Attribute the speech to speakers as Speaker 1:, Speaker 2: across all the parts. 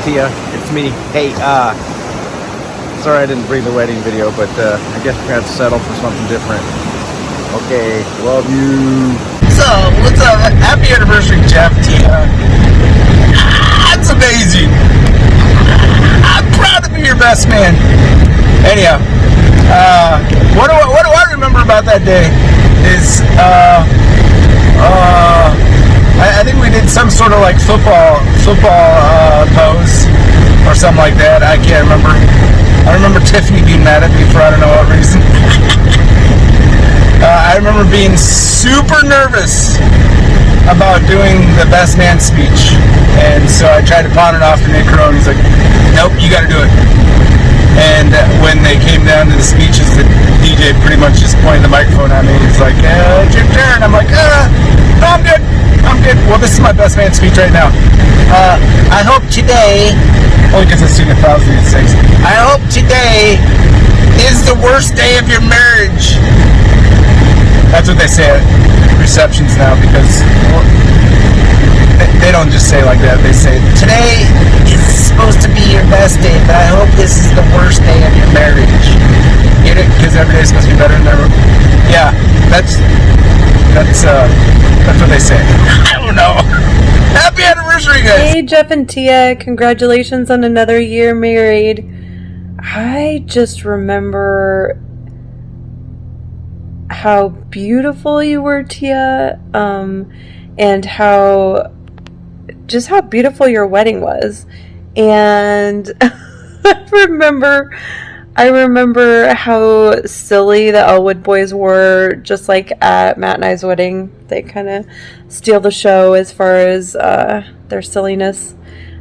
Speaker 1: Tia, it's me. Hey, sorry I didn't bring the wedding video, but I guess we're gonna have to settle for something different. Okay, love you. What's up? Happy anniversary, Jeff, Tia. That's amazing. I'm proud to be your best man. Anyhow, what do I remember about that day is, I think we did some sort of like football pose or something like that. I can't remember. I remember Tiffany being mad at me for I don't know what reason. I remember being super nervous about doing the best man speech, and so I tried to pawn it off to Nick Crone. He's like, "Nope, you got to do it." And when they came down to the speeches, the DJ pretty much just pointed the microphone at me. He's like, "It's your turn." I'm like, "No, I'm good. I'm good." Well, this is my best man speech right now. I hope today, only because I've seen 1,006. I hope today is the worst day of your marriage. That's what they say at receptions now, because they don't just say like that. They say, today is supposed to be your best day, but I hope this is the worst day of your marriage. Get it? Because every day is supposed to be better than ever. Yeah, that's what they say. I don't know. Happy anniversary, guys.
Speaker 2: Hey, Jeff and Tia. Congratulations on another year married. I just remember how beautiful you were, Tia, and how beautiful your wedding was. And I remember how silly the Elwood boys were, just like at Matt and I's wedding. They kind of steal the show as far as their silliness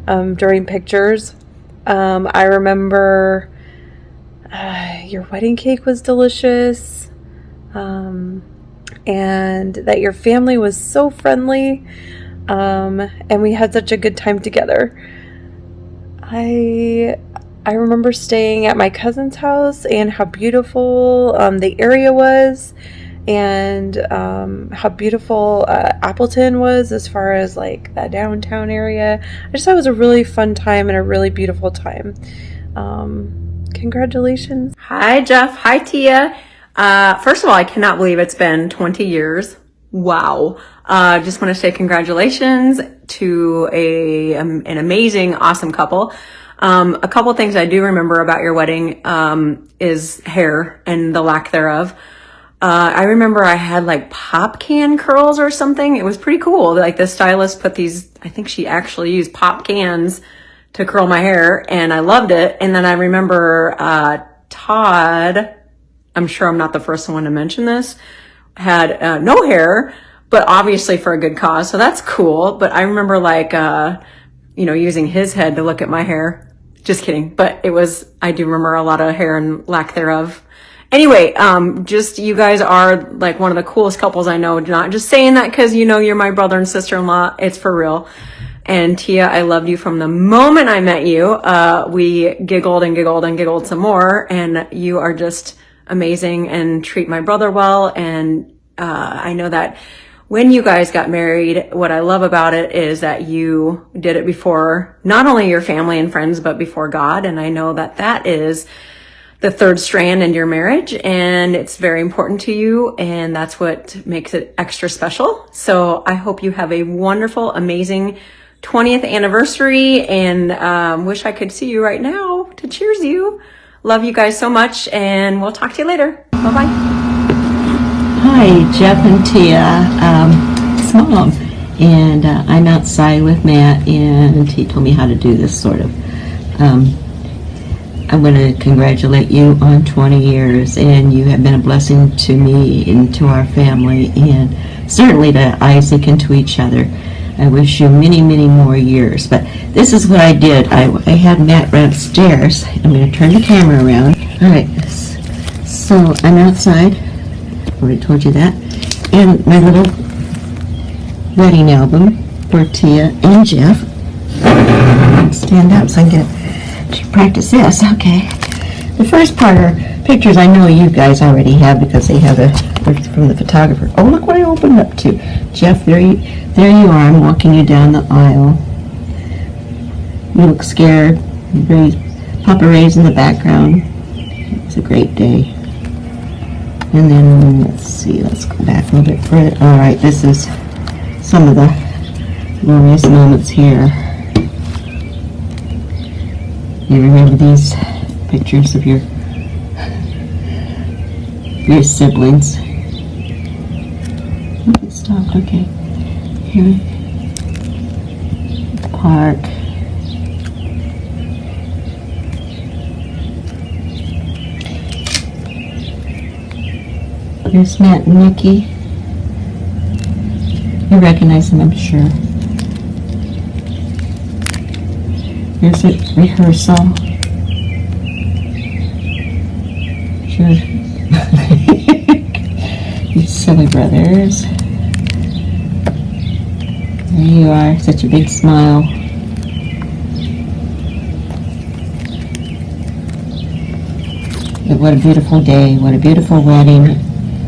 Speaker 2: during pictures. I remember your wedding cake was delicious, and that your family was so friendly, and we had such a good time together. I remember staying at my cousin's house and how beautiful the area was, and how beautiful Appleton was as far as like that downtown area. I just thought it was a really fun time and a really beautiful time. Congratulations.
Speaker 3: Hi, Jeff. Hi, Tia. First of all, I cannot believe it's been 20 years. Wow. Just want to say congratulations to an amazing, awesome couple. A couple things I do remember about your wedding, is hair and the lack thereof. I remember I had like pop can curls or something. It was pretty cool. Like the stylist put these, I think she actually used pop cans to curl my hair, and I loved it. And then I remember, Todd, I'm sure I'm not the first one to mention this, had, no hair, but obviously for a good cause. So that's cool. But I remember like, using his head to look at my hair. Just kidding. But I do remember a lot of hair and lack thereof. Anyway, just you guys are like one of the coolest couples I know. Not just saying that because you're my brother and sister-in-law. It's for real. And Tia, I loved you from the moment I met you. We giggled and giggled and giggled some more, and you are just amazing and treat my brother well. And I know that when you guys got married, what I love about it is that you did it before not only your family and friends, but before God. And I know that that is the third strand in your marriage, and it's very important to you, and that's what makes it extra special. So I hope you have a wonderful, amazing 20th anniversary, and wish I could see you right now to cheers you. Love you guys so much, and we'll talk to you later. Bye-bye.
Speaker 4: Hi, Jeff and Tia. It's Mom, and I'm outside with Matt, and he told me how to do this sort of. I want to congratulate you on 20 years, and you have been a blessing to me and to our family, and certainly to Isaac and to each other. I wish you many, many more years. But this is what I did. I had Matt run upstairs. I'm going to turn the camera around. All right. So I'm outside. I already told you that. And my little wedding album for Tia and Jeff. Stand up so I can practice this. Okay. The first part are pictures I know you guys already have because they're from the photographer. Oh, look what I opened up to. Jeff, there you are. I'm walking you down the aisle. You look scared. Papa Ray's in the background. It's a great day. And then, let's see, let's go back a little bit further. All right, this is some of the glorious moments here. You remember these pictures of your siblings? It stopped, okay. Here, park. Here's Matt and Nikki. You recognize them, I'm sure. Here's a rehearsal. Sure. You silly brothers. There you are, such a big smile. What a beautiful day, what a beautiful wedding.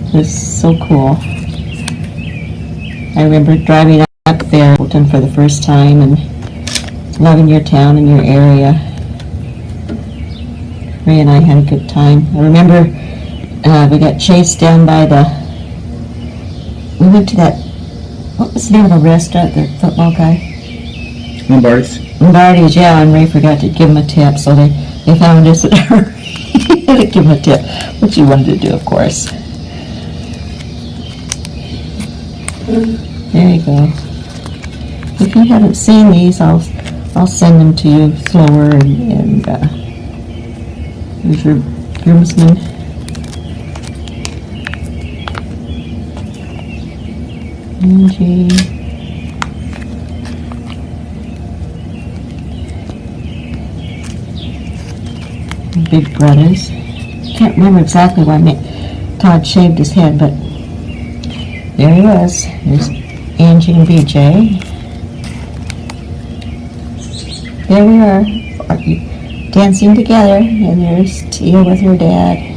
Speaker 4: It was so cool. I remember driving up there Appleton for the first time and loving your town and your area. Ray and I had a good time. I remember we got chased down by we went to that, what was the name of the restaurant, the football guy? Lombardi's, yeah, and Ray forgot to give him a tip, so they found us at her. Had to give him a tip, which he wanted to do, of course. There you go. If you haven't seen these, I'll send them to you slower, and here's your groomsmen. Angie. Big brothers. Can't remember exactly why Todd shaved his head, but there he was. There's Angie and BJ. There we are, dancing together, and there's Tia with her dad.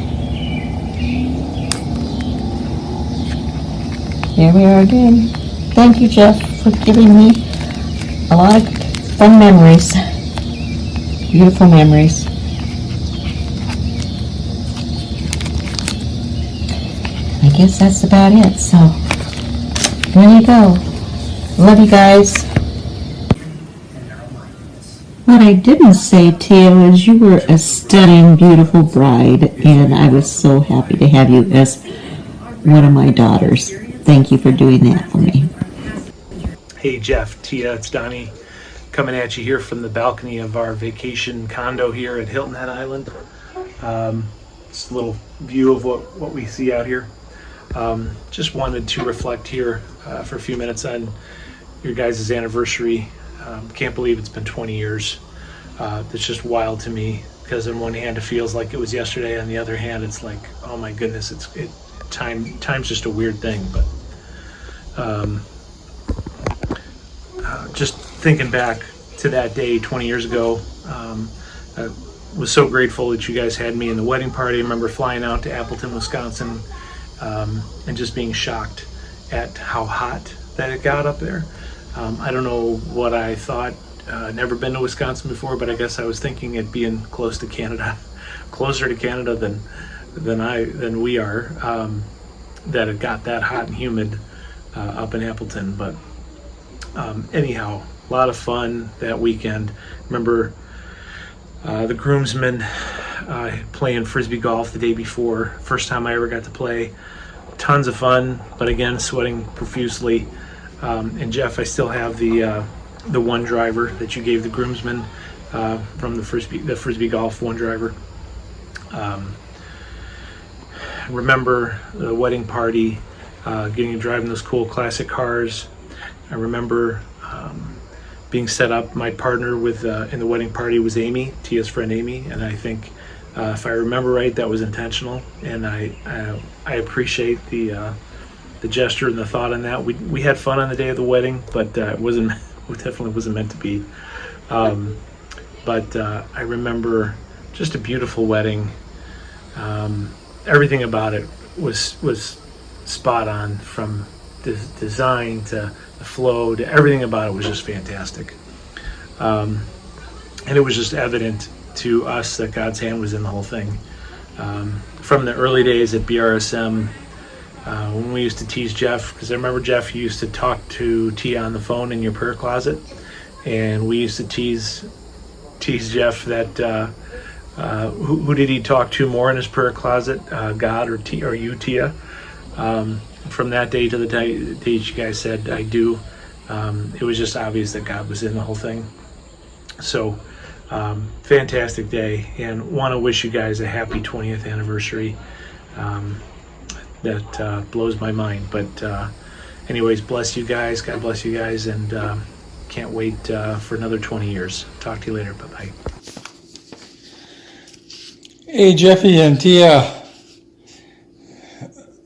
Speaker 4: There we are again. Thank you, Jeff, for giving me a lot of fun memories. Beautiful memories. I guess that's about it, so there you go. Love you guys. What I didn't say, Tia, is you were a stunning, beautiful bride, and I was so happy to have you as one of my daughters. Thank you for doing that for me.
Speaker 5: Hey Jeff, Tia, it's Donnie coming at you here from the balcony of our vacation condo here at Hilton Head Island. Just a little view of what we see out here. Just wanted to reflect here for a few minutes on your guys' anniversary. Can't believe it's been 20 years. It's just wild to me because on one hand it feels like it was yesterday, on the other hand it's like, oh my goodness, time's just a weird thing. But just thinking back to that day 20 years ago, I was so grateful that you guys had me in the wedding party. I remember flying out to Appleton, Wisconsin, and just being shocked at how hot that it got up there. I don't know what I thought. Never been to Wisconsin before, but I guess I was thinking it being close to Canada, closer to Canada than we are, that it got that hot and humid up in Appleton. But anyhow, a lot of fun that weekend. Remember the groomsmen playing frisbee golf the day before. First time I ever got to play. Tons of fun, but again, sweating profusely. And Jeff, I still have the one driver that you gave the groomsmen from the frisbee golf one driver. Remember the wedding party, getting to drive in those cool classic cars. I remember being set up. My partner in the wedding party was Amy, Tia's friend Amy, and I think if I remember right, that was intentional, and I appreciate the gesture and the thought on that. We had fun on the day of the wedding, but it definitely wasn't meant to be. But I remember just a beautiful wedding. Everything about it was spot on, from the design to the flow to everything about it was just fantastic. And it was just evident to us that God's hand was in the whole thing. From the early days at BRSM, when we used to tease Jeff, because I remember Jeff, you used to talk to Tia on the phone in your prayer closet, and we used to tease Jeff that who did he talk to more in his prayer closet, God or you, Tia? From that day to the day you guys said I do, it was just obvious that God was in the whole thing. So fantastic day, and want to wish you guys a happy 20th anniversary. That blows my mind, but anyways, bless you guys, God bless you guys, and can't wait for another 20 years. Talk to you later. Bye-bye.
Speaker 6: Hey, Jeffy and Tia.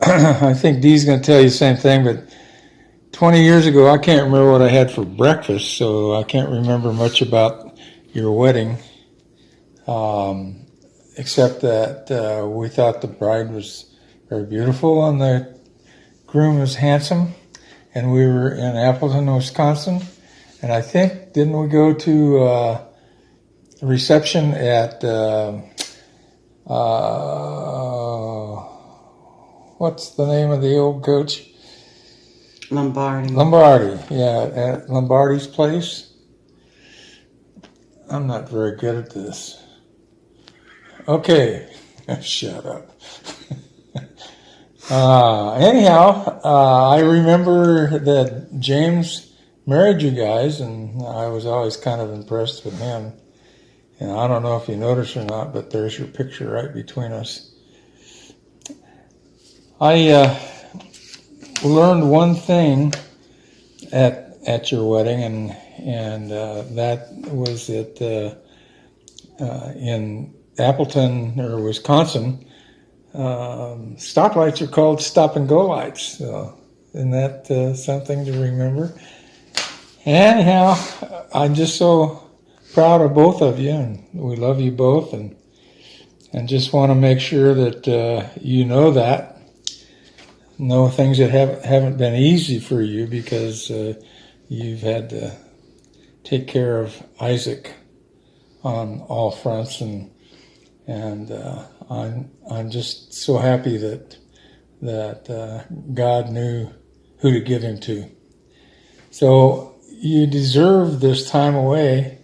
Speaker 6: I think Dee's going to tell you the same thing, but 20 years ago, I can't remember what I had for breakfast, so I can't remember much about your wedding, except that we thought the bride was very beautiful and the groom was handsome, and we were in Appleton, Wisconsin, and I think, didn't we go to a reception at what's the name of the old coach? Lombardi, yeah, at Lombardi's place. I'm not very good at this. Okay, shut up. Anyhow, I remember that James married you guys, and I was always kind of impressed with him. And I don't know if you noticed or not, but there's your picture right between us. I learned one thing at your wedding, and that was that in Appleton or Wisconsin, stoplights are called stop and go lights. So isn't that something to remember? Anyhow, I'm just so proud of both of you, and we love you both, and just want to make sure that you know that. Know things that haven't been easy for you, because you've had to take care of Isaac on all fronts, and I'm just so happy that God knew who to give him to. So you deserve this time away,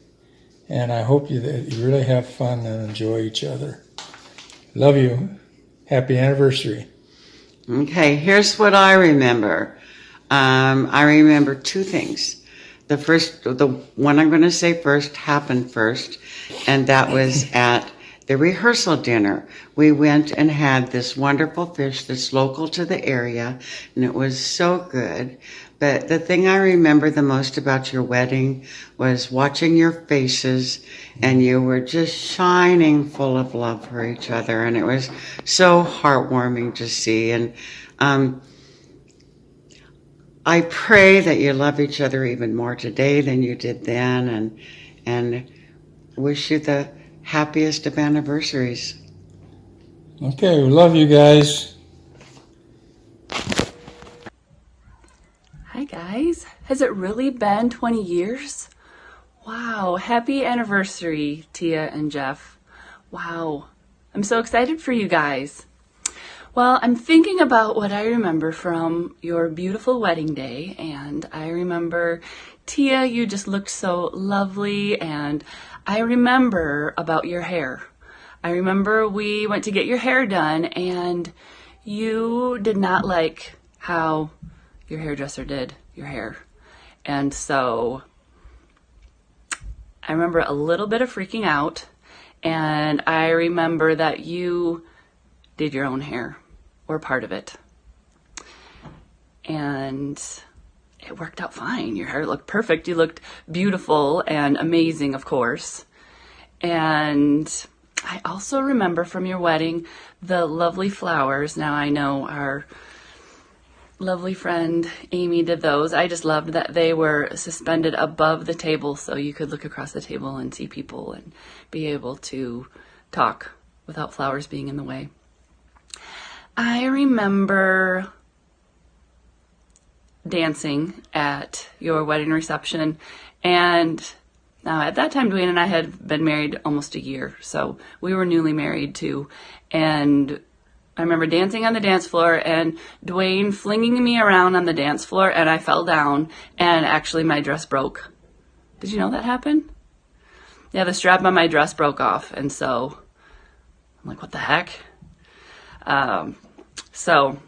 Speaker 6: and I hope that you really have fun and enjoy each other. Love you. Happy anniversary.
Speaker 7: Okay, here's what I remember. I remember two things. The one I'm going to say first happened first, and that was at the rehearsal dinner. We went and had this wonderful fish that's local to the area, and it was so good. But the thing I remember the most about your wedding was watching your faces, and you were just shining full of love for each other, and it was so heartwarming to see. And I pray that you love each other even more today than you did then, and wish you the happiest of anniversaries.
Speaker 6: Okay, we love you guys.
Speaker 8: Hi guys, has it really been 20 years? Wow, happy anniversary, Tia and Jeff. Wow, I'm so excited for you guys. Well, I'm thinking about what I remember from your beautiful wedding day, and I remember, Tia, you just looked so lovely, and I remember about your hair. I remember we went to get your hair done, and you did not like how your hairdresser did your hair. And so I remember a little bit of freaking out, and I remember that you did your own hair, or part of it. And it worked out fine. Your hair looked perfect. You looked beautiful and amazing, of course. And I also remember from your wedding the lovely flowers. Now I know our lovely friend Amy did those. I just loved that they were suspended above the table so you could look across the table and see people and be able to talk without flowers being in the way. I remember dancing at your wedding reception, and Now, at that time, Dwayne and I had been married almost a year, so we were newly married too. And I remember dancing on the dance floor and Dwayne flinging me around on the dance floor, and I fell down, and actually my dress broke. Did you know that happened? Yeah, the strap on my dress broke off, and so I'm like, what the heck? So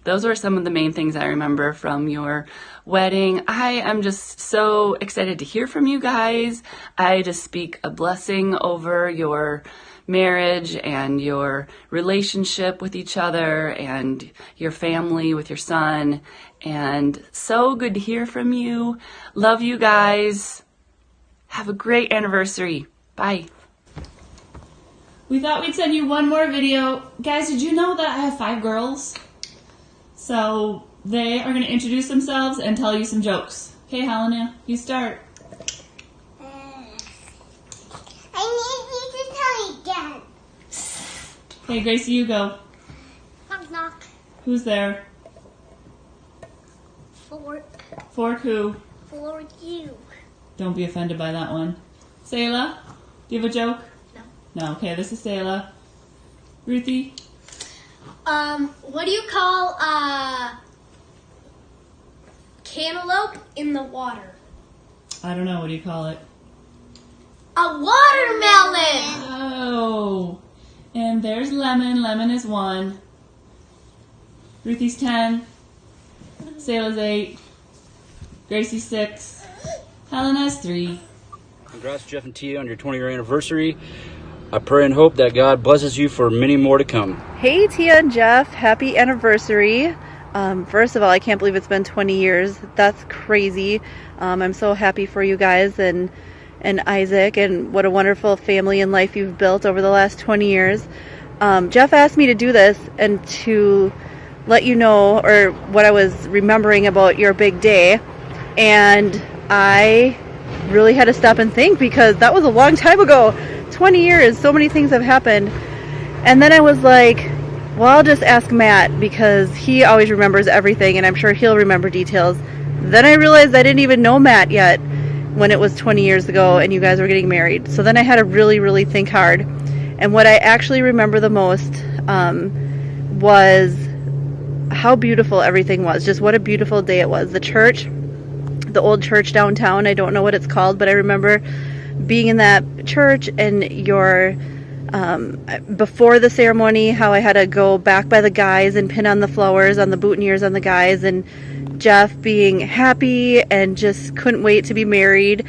Speaker 8: those are some of the main things I remember from your wedding. I am just so excited to hear from you guys. I just speak a blessing over your marriage and your relationship with each other and your family with your son. And so good to hear from you. Love you guys. Have a great anniversary. Bye.
Speaker 9: We thought we'd send you one more video. Guys, did you know that I have 5 girls? So they are going to introduce themselves and tell you some jokes. Okay, Helena, you start.
Speaker 10: I need you to tell me again.
Speaker 9: Okay, Gracie, you go.
Speaker 10: Knock knock.
Speaker 9: Who's there? Fork who?
Speaker 10: For you.
Speaker 9: Don't be offended by that one. Sayla, do you have a joke?
Speaker 10: No.
Speaker 9: No, okay, this is Sayla. Ruthie?
Speaker 10: What do you call cantaloupe in the water?
Speaker 9: I don't know, what do you call it?
Speaker 10: A watermelon!
Speaker 9: Oh, and there's Lemon. Lemon is 1. Ruthie's 10. Sayla's 8. Gracie's 6. Helena's 3.
Speaker 11: Congrats, Jeff and Tia, on your 20-year anniversary. I pray and hope that God blesses you for many more to come.
Speaker 2: Hey, Tia and Jeff, happy anniversary. First of all, I can't believe it's been 20 years. That's crazy. I'm so happy for you guys and Isaac, and what a wonderful family and life you've built over the last 20 years. Jeff asked me to do this and to let you know, or what I was remembering about your big day, and I really had to stop and think, because that was a long time ago. 20 years, so many things have happened. And then I was like, well, I'll just ask Matt, because he always remembers everything, and I'm sure he'll remember details. Then I realized I didn't even know Matt yet when it was 20 years ago and you guys were getting married. So then I had to really, really think hard. And what I actually remember the most was how beautiful everything was. Just what a beautiful day it was. The church, the old church downtown, I don't know what it's called, but I remember being in that church, and your before the ceremony, how I had to go back by the guys and pin on the flowers on the boutonnieres on the guys, and Jeff being happy and just couldn't wait to be married,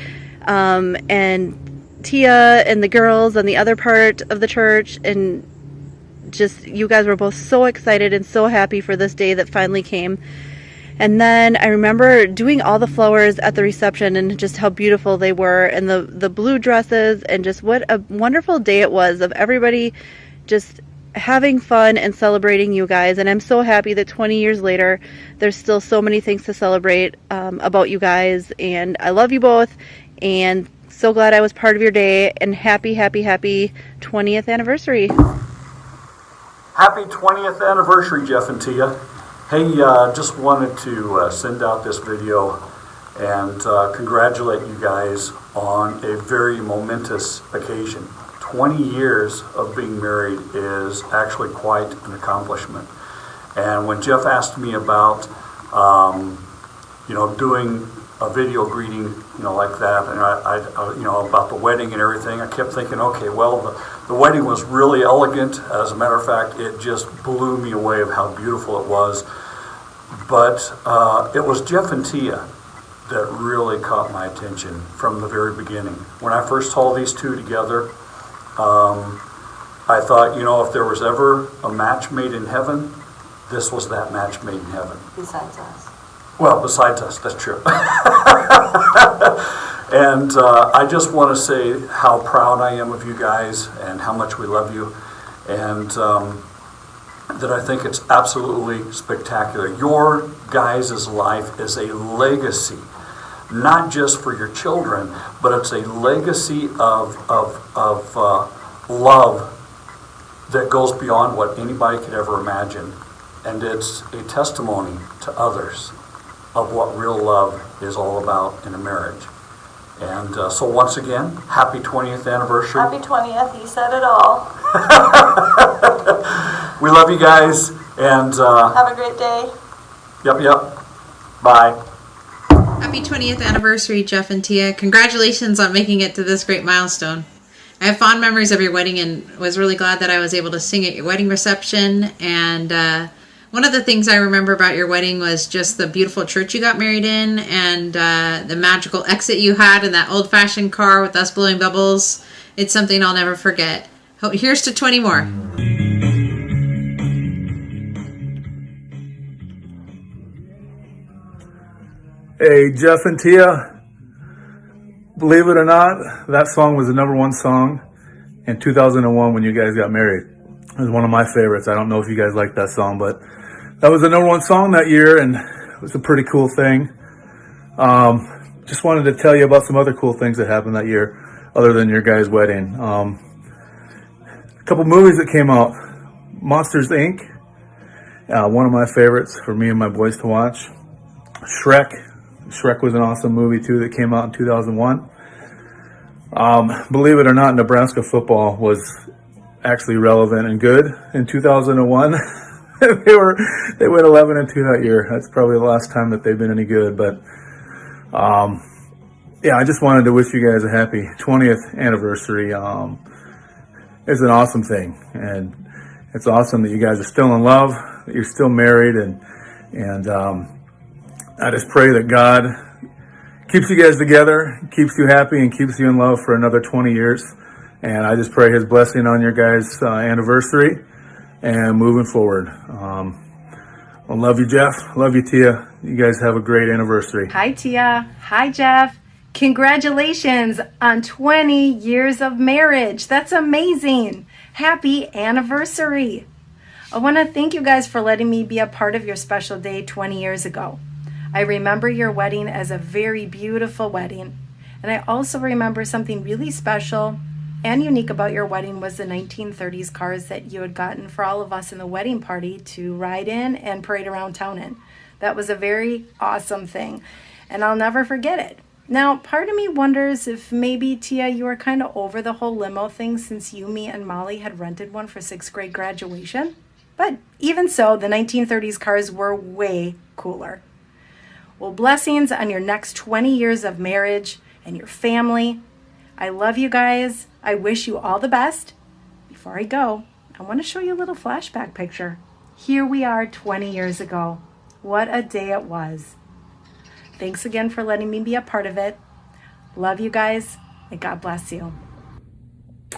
Speaker 2: and Tia and the girls on the other part of the church, and just you guys were both so excited and so happy for this day that finally came. And then I remember doing all the flowers at the reception and just how beautiful they were, and the blue dresses, and just what a wonderful day it was of everybody just having fun and celebrating you guys. And I'm so happy that 20 years later, there's still so many things to celebrate about you guys. And I love you both, and so glad I was part of your day, and happy, happy, happy 20th anniversary.
Speaker 12: Happy 20th anniversary, Jeff and Tia. Hey, just wanted to send out this video and congratulate you guys on a very momentous occasion. 20 years of being married is actually quite an accomplishment. And when Jeff asked me about, doing a video greeting, like that, and I about the wedding and everything, I kept thinking, okay, well, the wedding was really elegant. As a matter of fact, it just blew me away of how beautiful it was. But it was Jeff and Tia that really caught my attention from the very beginning. When I first saw these two together, I thought, if there was ever a match made in heaven, this was that match made in heaven.
Speaker 3: Besides us.
Speaker 12: Well, besides us, that's true. And I just want to say how proud I am of you guys and how much we love you, and that I think it's absolutely spectacular. Your guys' life is a legacy, not just for your children, but it's a legacy of love that goes beyond what anybody could ever imagine. And it's a testimony to others of what real love is all about in a marriage. And so once again, happy 20th anniversary.
Speaker 13: Happy 20th, you said it all.
Speaker 12: We love you guys, and
Speaker 13: have a great day.
Speaker 12: Yep. Bye.
Speaker 14: Happy 20th anniversary, Jeff and Tia. Congratulations on making it to this great milestone. I have fond memories of your wedding and was really glad that I was able to sing at your wedding reception. And one of the things I remember about your wedding was just the beautiful church you got married in and the magical exit you had in that old-fashioned car with us blowing bubbles. It's something I'll never forget. Here's to 20 more.
Speaker 1: Hey, Jeff and Tia, believe it or not, that song was the #1 song in 2001 when you guys got married. It was one of my favorites. I don't know if you guys like that song, but that was the #1 song that year, and it was a pretty cool thing. Just wanted to tell you about some other cool things that happened that year, other than your guys' wedding. A couple movies that came out. Monsters, Inc., one of my favorites for me and my boys to watch. Shrek was an awesome movie too that came out in 2001. Believe it or not, Nebraska football was actually relevant and good in 2001. they went 11-2 that year. That's probably the last time that they've been any good. But yeah, I just wanted to wish you guys a happy 20th anniversary. It's an awesome thing, and it's awesome that you guys are still in love, that you're still married, and I just pray that God keeps you guys together, keeps you happy, and keeps you in love for another 20 years. And I just pray His blessing on your guys' anniversary and moving forward. I love you, Jeff. Love you, Tia. You guys have a great anniversary.
Speaker 15: Hi, Tia. Hi, Jeff. Congratulations on 20 years of marriage. That's amazing. Happy anniversary. I want to thank you guys for letting me be a part of your special day 20 years ago. I remember your wedding as a very beautiful wedding. And I also remember something really special and unique about your wedding was the 1930s cars that you had gotten for all of us in the wedding party to ride in and parade around town in. That was a very awesome thing, and I'll never forget it. Now, part of me wonders if maybe, Tia, you were kind of over the whole limo thing since you, me, and Molly had rented one for 6th grade graduation. But even so, the 1930s cars were way cooler. Well, blessings on your next 20 years of marriage and your family. I love you guys. I wish you all the best. Before I go, I want to show you a little flashback picture. Here we are 20 years ago. What a day it was. Thanks again for letting me be a part of it. Love you guys, and God bless you.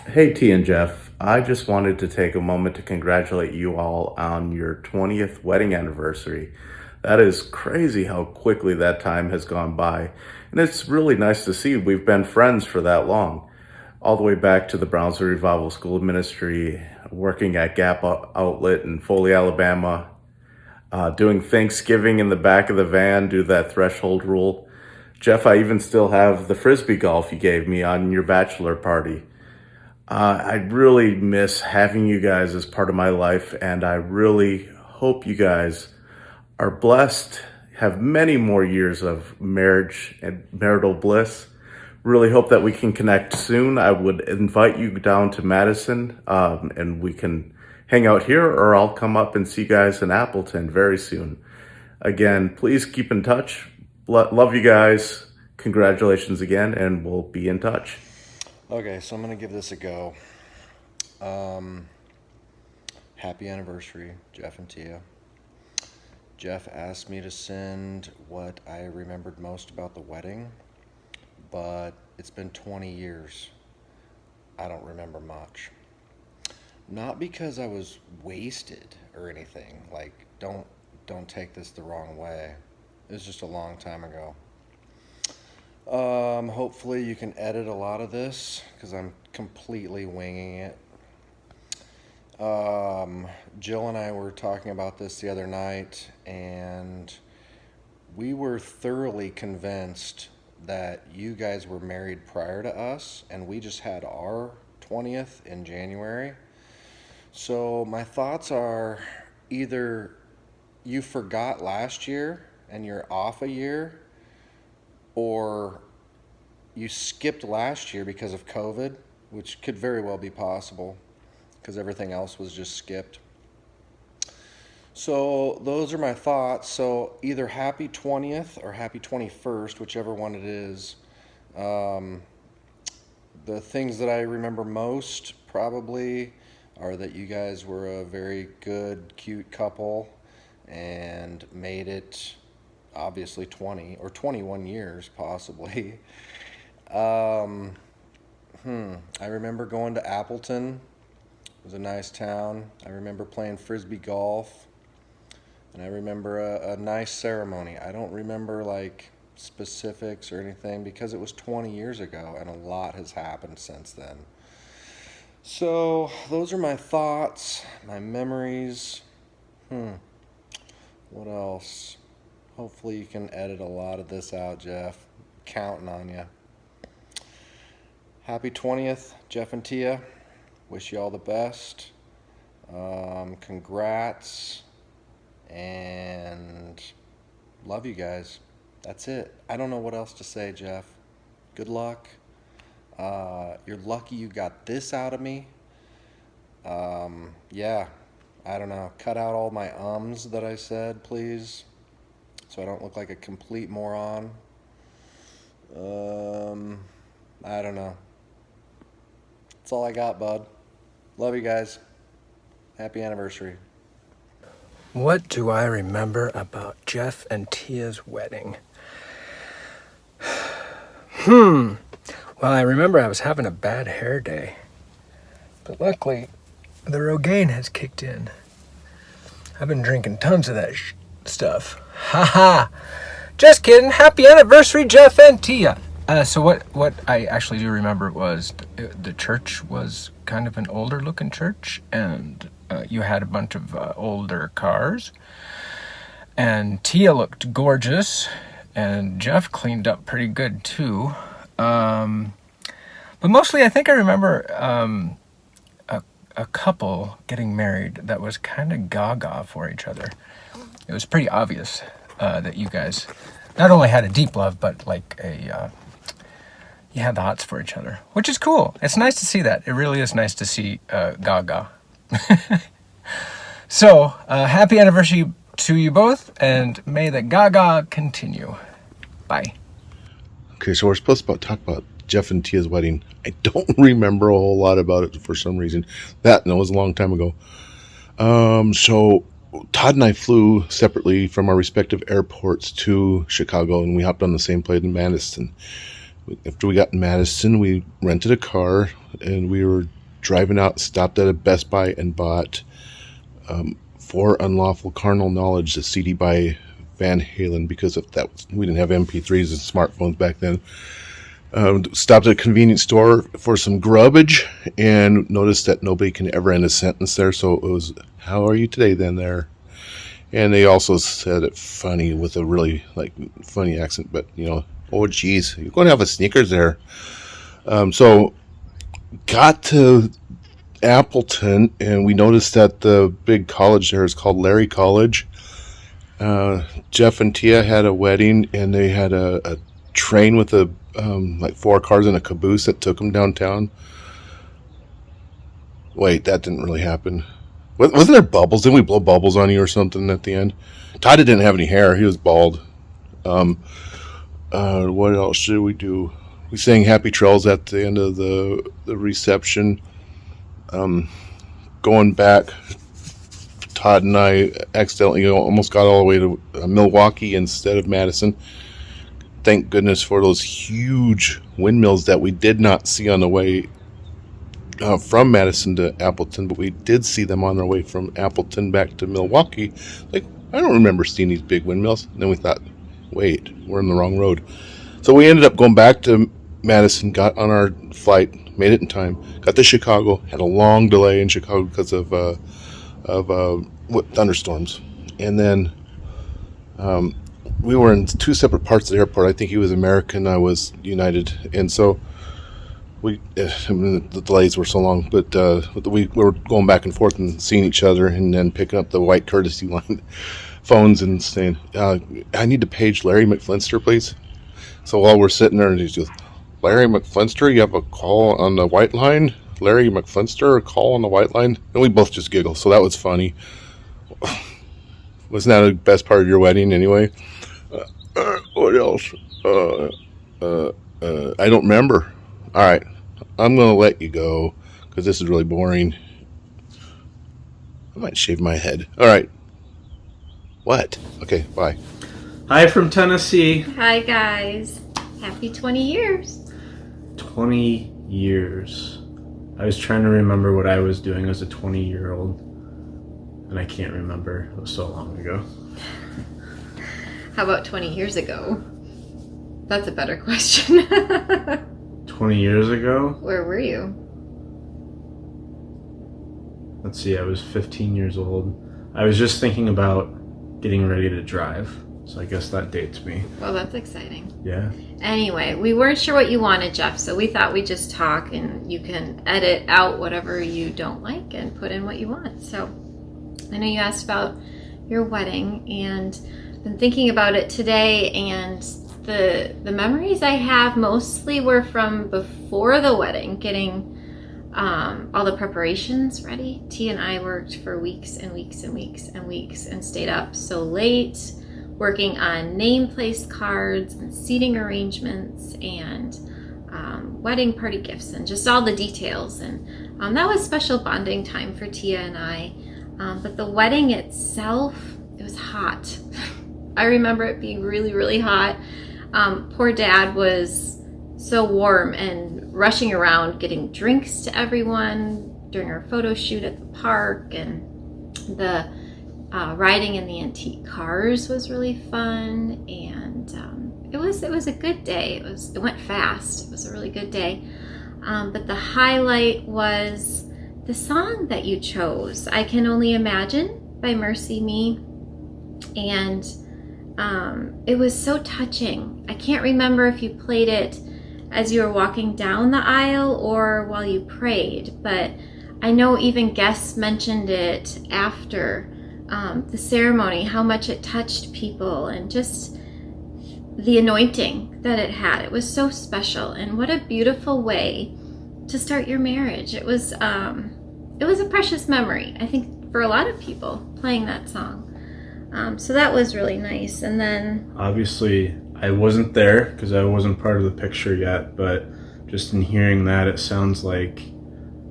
Speaker 16: Hey, T and Jeff. I just wanted to take a moment to congratulate you all on your 20th wedding anniversary. That is crazy how quickly that time has gone by. And it's really nice to see we've been friends for that long. All the way back to the Brownsville Revival School of Ministry, working at Gap Outlet in Foley, Alabama, doing Thanksgiving in the back of the van, do that threshold rule. Jeff, I even still have the Frisbee golf you gave me on your bachelor party. I really miss having you guys as part of my life, and I really hope you guys are blessed, have many more years of marriage and marital bliss. Really hope that we can connect soon. I would invite you down to Madison, and we can hang out here, or I'll come up and see you guys in Appleton very soon. Again, please keep in touch. Love you guys. Congratulations again, and we'll be in touch.
Speaker 17: Okay, so I'm going to give this a go. Happy anniversary, Jeff and Tia. Jeff asked me to send what I remembered most about the wedding, but it's been 20 years. I don't remember much. Not because I was wasted or anything. Like, don't take this the wrong way. It was just a long time ago. Hopefully you can edit a lot of this because I'm completely winging it. Jill and I were talking about this the other night, and we were thoroughly convinced that you guys were married prior to us, and we just had our 20th in January. So my thoughts are either you forgot last year and you're off a year, or you skipped last year because of COVID, which could very well be possible because everything else was just skipped. So those are my thoughts. So either happy 20th or happy 21st, whichever one it is. The things that I remember most probably are that you guys were a very good, cute couple and made it obviously 20 or 21 years possibly. I remember going to Appleton. It was a nice town. I remember playing frisbee golf. And I remember a nice ceremony. I don't remember like specifics or anything because it was 20 years ago and a lot has happened since then. So those are my thoughts, my memories. What else? Hopefully you can edit a lot of this out, Jeff. Counting on you. Happy 20th, Jeff and Tia. Wish you all the best. Congrats. And love you guys. That's it. I don't know what else to say, Jeff. Good luck. You're lucky you got this out of me. Yeah, I don't know. Cut out all my ums that I said, please, so I don't look like a complete moron. I don't know. That's all I got, bud. Love you guys. Happy anniversary.
Speaker 1: What do I remember about Jeff and Tia's wedding? Well, I remember I was having a bad hair day. But luckily, the Rogaine has kicked in. I've been drinking tons of that stuff. Haha! Just kidding. Happy anniversary, Jeff and Tia. So what I actually do remember was the church was kind of an older looking church, and you had a bunch of older cars, and Tia looked gorgeous, and Jeff cleaned up pretty good too. But mostly I think I remember a couple getting married that was kind of gaga for each other. It was pretty obvious that you guys not only had a deep love, but like you had the hots for each other, which is cool. It's nice to see that. It really is nice to see gaga. So, happy anniversary to you both, and may the gaga continue. Bye.
Speaker 18: Okay, so we're supposed to talk about Jeff and Tia's wedding. I don't remember a whole lot about it for some reason. That was a long time ago. So Todd and I flew separately from our respective airports to Chicago, and we hopped on the same plane in Madison. After we got in Madison, we rented a car, and we were driving out, stopped at a Best Buy, and bought For Unlawful Carnal Knowledge, the CD by Van Halen, because of that we didn't have MP3s and smartphones back then. Stopped at a convenience store for some grubbage and noticed that nobody can ever end a sentence there, so it was, "How are you today then there?" And they also said it funny with a really funny accent, but "Oh geez, you're going to have a Snickers there." So got to Appleton, and we noticed that the big college there is called Larry College. Jeff and Tia had a wedding, and they had a train with 4 cars in a caboose that took them downtown. Wait, that didn't really happen. Wasn't there bubbles? Didn't we blow bubbles on you or something at the end? Todd didn't have any hair. He was bald. What else did we do? We sang Happy Trails at the end of the reception. Going back, Todd and I accidentally almost got all the way to Milwaukee instead of Madison. Thank goodness for those huge windmills that we did not see on the way from Madison to Appleton, but we did see them on our way from Appleton back to Milwaukee. I don't remember seeing these big windmills. And then we thought, wait, we're on the wrong road. So we ended up going back to Madison, got on our flight, made it in time, got to Chicago, had a long delay in Chicago because of thunderstorms. And then we were in 2 separate parts of the airport. I think he was American, I was United. And so the delays were so long, but we were going back and forth and seeing each other, and then picking up the white courtesy line phones and saying, "I need to page Larry McFlinster, please." So while we're sitting there, and he goes, Larry McFlinster, you have a call on the white line. Larry McFlinster, a call on the white line. And we both just giggled, so that was funny. Wasn't that the best part of your wedding anyway? What else? I don't remember. All right, I'm going to let you go because this is really boring. I might shave my head. All right. What? Okay, bye.
Speaker 5: Hi from Tennessee.
Speaker 19: Hi guys. Happy 20 years.
Speaker 5: 20 years. I was trying to remember what I was doing as a 20-year-old, and I can't remember. It was so long ago.
Speaker 19: How about 20 years ago? That's a better question.
Speaker 5: 20 years ago?
Speaker 19: Where were you?
Speaker 5: Let's see, I was 15 years old. I was just thinking about getting ready to drive, so I guess that dates me.
Speaker 19: Well, that's exciting.
Speaker 5: Yeah.
Speaker 19: Anyway, we weren't sure what you wanted, Jeff, so we thought we'd just talk and you can edit out whatever you don't like and put in what you want. So I know you asked about your wedding, and I've been thinking about it today, and the memories I have mostly were from before the wedding, getting all the preparations ready. T and I worked for weeks and weeks and weeks and weeks and stayed up so late working on name place cards and seating arrangements and wedding party gifts and just all the details. And that was special bonding time for Tia and I. But the wedding itself, it was hot. I remember it being really, really hot. Poor Dad was so warm and rushing around getting drinks to everyone during our photo shoot at the park, and the riding in the antique cars was really fun, and it was a good day. It went fast. It was a really good day. But the highlight was the song that you chose, "I Can Only Imagine" by Mercy Me, and it was so touching. I can't remember if you played it as you were walking down the aisle or while you prayed, but I know even guests mentioned it after the ceremony, how much it touched people and just the anointing that it had. It was so special, and what a beautiful way to start your marriage. It was a precious memory, I think, for a lot of people playing that song. So that was really nice. And then
Speaker 5: Obviously, I wasn't there because I wasn't part of the picture yet, but just in hearing that, it sounds like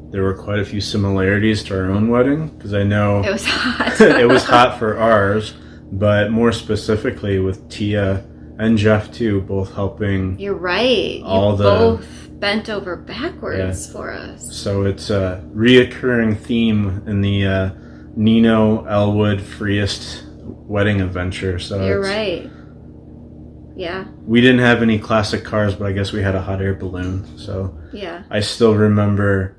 Speaker 5: there were quite a few similarities to our own wedding, because I know
Speaker 19: it was hot.
Speaker 5: it was hot for ours, but more specifically with Tia and Jeff too, both helping.
Speaker 19: You're right.
Speaker 5: All
Speaker 19: you both bent over backwards for us.
Speaker 5: So it's a reoccurring theme in the Nino Elwood Freest wedding adventure. So
Speaker 19: you're right. Yeah.
Speaker 5: We didn't have any classic cars, but I guess we had a hot air balloon. So
Speaker 19: yeah.
Speaker 5: I still remember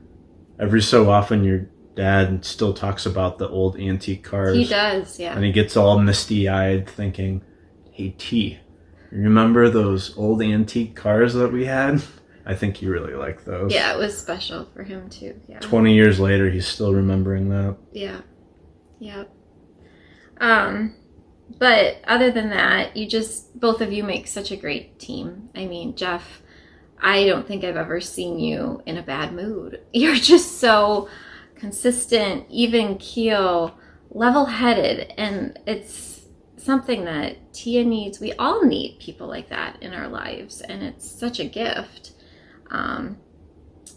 Speaker 5: every so often your dad still talks about the old antique cars.
Speaker 19: He does, yeah.
Speaker 5: And he gets all misty-eyed thinking, "Hey T, you remember those old antique cars that we had?" I think he really liked those.
Speaker 19: Yeah, it was special for him too. Yeah.
Speaker 5: 20 years later, he's still remembering that.
Speaker 19: Yeah. Yep. But other than that, both of you make such a great team. I mean, Jeff, I don't think I've ever seen you in a bad mood. You're just so consistent, even keel, level-headed, and it's something that Tia needs. We all need people like that in our lives, and it's such a gift.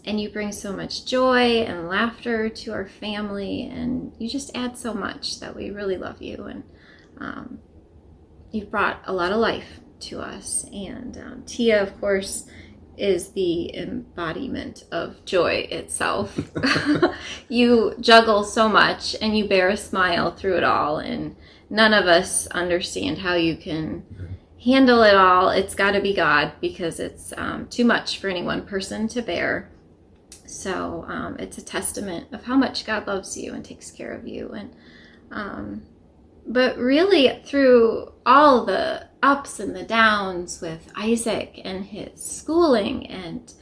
Speaker 19: And you bring so much joy and laughter to our family, and you just add so much that we really love you. And you've brought a lot of life to us. And Tia, of course, is the embodiment of joy itself. You juggle so much, and you bear a smile through it all. And none of us understand how you can handle it all. It's got to be God, because it's too much for any one person to bear. So it's a testament of how much God loves you and takes care of you. And but really, through all the ups and the downs with Isaac and his schooling and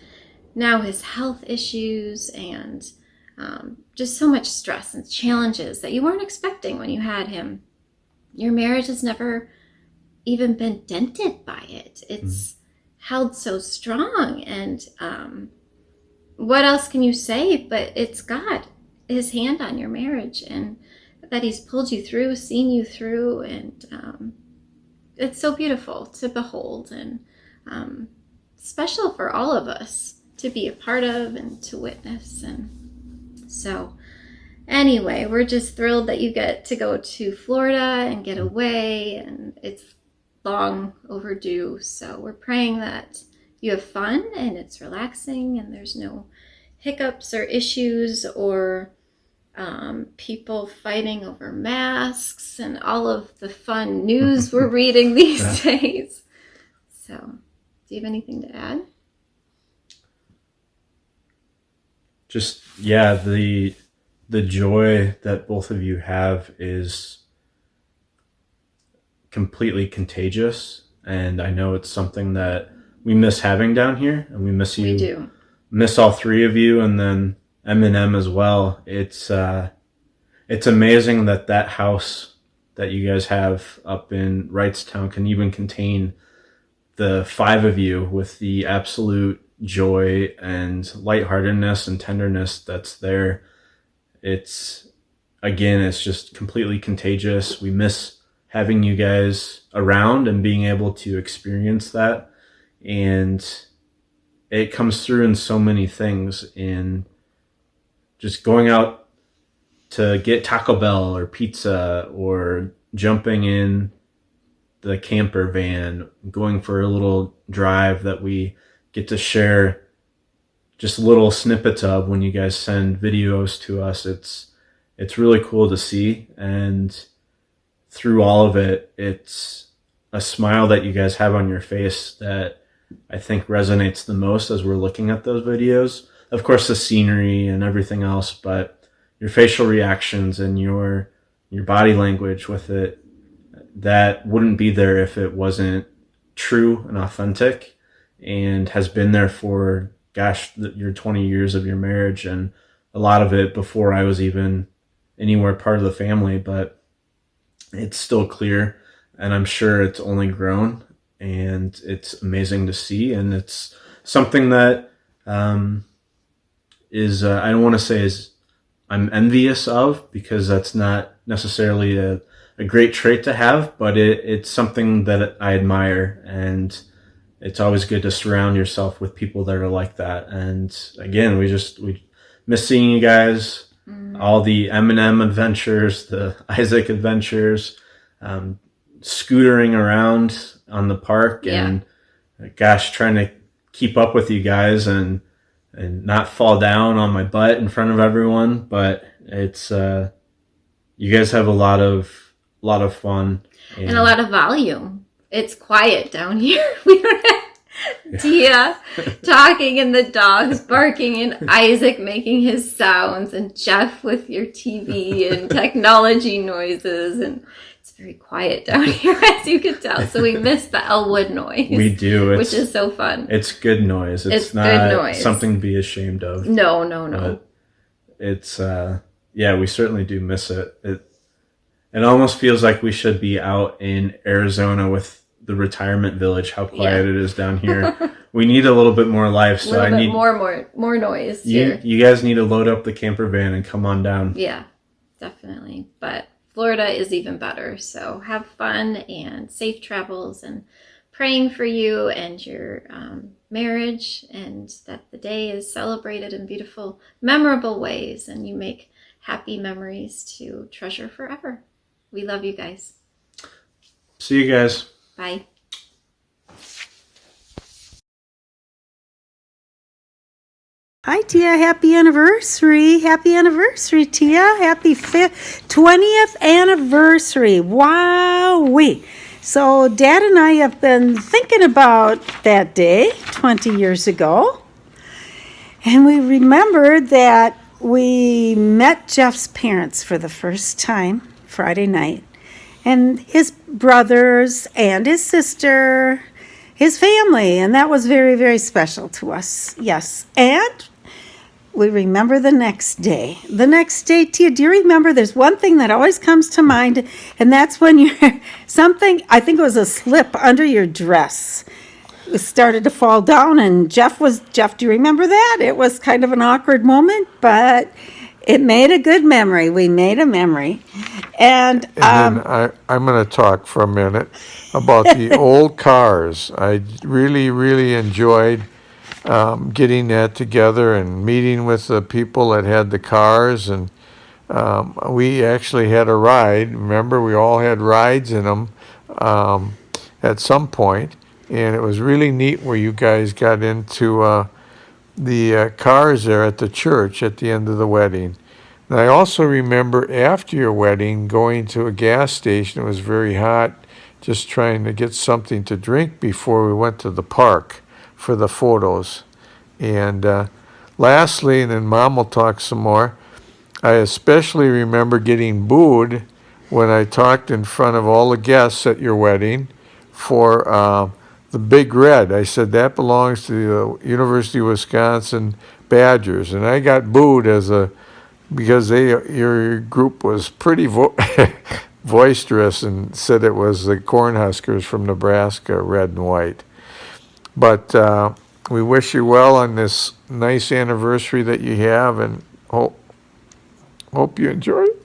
Speaker 19: now his health issues and just so much stress and challenges that you weren't expecting when you had him, your marriage has never even been dented by it. It's held so strong. And what else can you say? But it's God, his hand on your marriage, and that he's pulled you through, seen you through. And it's so beautiful to behold, and special for all of us to be a part of and to witness. And so anyway, we're just thrilled that you get to go to Florida and get away, and it's long overdue. So we're praying that you have fun and it's relaxing and there's no hiccups or issues or people fighting over masks and all of the fun news we're reading these days. So, do you have anything to add?
Speaker 20: Just, yeah, the joy that both of you have is completely contagious, and I know it's something that we miss having down here, and we miss you.
Speaker 19: We do.
Speaker 20: Miss all three of you, and then Eminem as well. It's amazing that house that you guys have up in Wrightstown can even contain the five of you with the absolute joy and lightheartedness and tenderness that's there. It's just completely contagious. We miss having you guys around and being able to experience that. And it comes through in so many things, in just going out to get Taco Bell or pizza, or jumping in the camper van, going for a little drive that we get to share just little snippets of when you guys send videos to us. It's really cool to see, and through all of it, it's a smile that you guys have on your face that I think resonates the most as we're looking at those videos. Of course, the scenery and everything else, but your facial reactions and your body language with it, that wouldn't be there if it wasn't true and authentic, and has been there for, your 20 years of your marriage, and a lot of it before I was even anywhere part of the family. But it's still clear, and I'm sure it's only grown, and it's amazing to see. And it's something that is I don't want to say is I'm envious of, because that's not necessarily a great trait to have, but it's something that I admire, and it's always good to surround yourself with people that are like that. And again, we miss seeing you guys, all the Eminem adventures, the Isaac adventures, scootering around on the park, and trying to keep up with you guys and not fall down on my butt in front of everyone. But it's you guys have a lot of fun
Speaker 19: and a lot of volume. It's quiet down here. We don't have Tia talking and the dogs barking and Isaac making his sounds and Jeff with your TV and technology noises, and it's very quiet down here, as you can tell. So we miss the Elwood noise.
Speaker 20: We do,
Speaker 19: which is so fun.
Speaker 20: It's good noise. It's not good noise. Something to be ashamed of.
Speaker 19: No.
Speaker 20: But it's we certainly do miss it. It almost feels like we should be out in Arizona with the retirement village, how quiet it is down here. We need a little bit more life. So I need
Speaker 19: more noise here.
Speaker 20: You guys need to load up the camper van and come on down.
Speaker 19: Yeah, definitely. But Florida is even better. So have fun and safe travels, and praying for you and your marriage, and that the day is celebrated in beautiful, memorable ways, and you make happy memories to treasure forever. We love you guys.
Speaker 20: See you guys.
Speaker 19: Bye.
Speaker 21: Hi, Tia. Happy anniversary. Happy anniversary, Tia. Happy 20th anniversary. Wowee. So Dad and I have been thinking about that day 20 years ago. And we remembered that we met Jeff's parents for the first time Friday night, and his brothers and his sister, his family, and that was very, very special to us. Yes. And we remember the next day. The next day, Tia, do you remember? There's one thing that always comes to mind, and that's when I think it was a slip under your dress. started to fall down, and Jeff, do you remember that? It was kind of an awkward moment, but it made a good memory. We made a memory. And
Speaker 6: then I'm going to talk for a minute about the old cars. I really, really enjoyed getting that together and meeting with the people that had the cars. And we actually had a ride. Remember, we all had rides in them at some point. And it was really neat where you guys got into the cars there at the church at the end of the wedding. And I also remember after your wedding going to a gas station. It was very hot, just trying to get something to drink before we went to the park for the photos. And lastly, and then Mom will talk some more, I especially remember getting booed when I talked in front of all the guests at your wedding for the Big Red. I said that belongs to the University of Wisconsin Badgers, and I got booed because your group was pretty boisterous and said it was the Cornhuskers from Nebraska, red and white. But we wish you well on this nice anniversary that you have, and hope you enjoy it.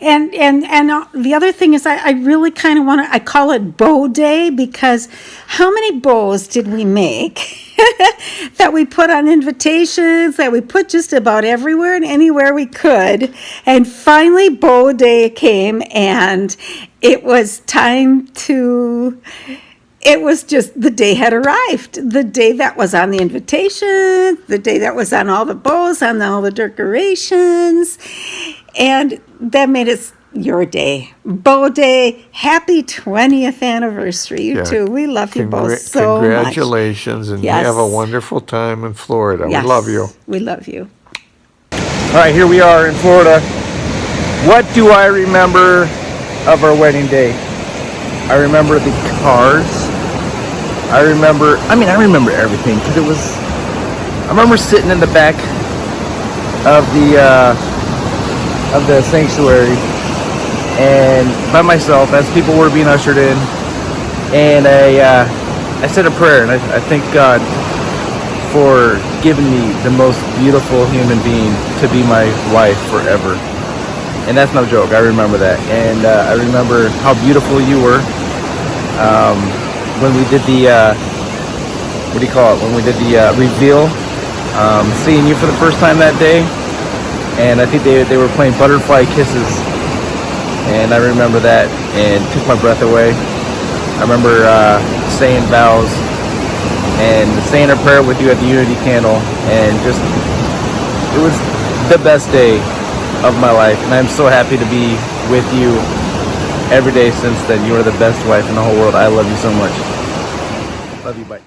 Speaker 21: And the other thing is I really kind of I call it bow day, because how many bows did we make that we put on invitations, that we put just about everywhere and anywhere we could. And finally bow day came, and it was time to... It was just the day had arrived, the day that was on the invitation, the day that was on all the bows, on all the decorations. And that made it your day. Bow day. Happy 20th anniversary, you two. We love you both so much.
Speaker 6: Congratulations, and have a wonderful time in Florida.
Speaker 21: Yes.
Speaker 6: We love you.
Speaker 21: We love you.
Speaker 1: All right, here we are in Florida. What do I remember of our wedding day? I remember the cars. I remember everything, because I remember sitting in the back of the sanctuary and by myself as people were being ushered in, and I said a prayer, and I thank God for giving me the most beautiful human being to be my wife forever. And that's no joke. I remember that. And I remember how beautiful you were when we did the when we did the reveal, seeing you for the first time that day. And I think they were playing Butterfly Kisses, and I remember that, and took my breath away. I remember saying vows and saying a prayer with you at the Unity Candle, and just, it was the best day of my life, and I'm so happy to be with you every day since then. You are the best wife in the whole world. I love you so much. Love you, bye.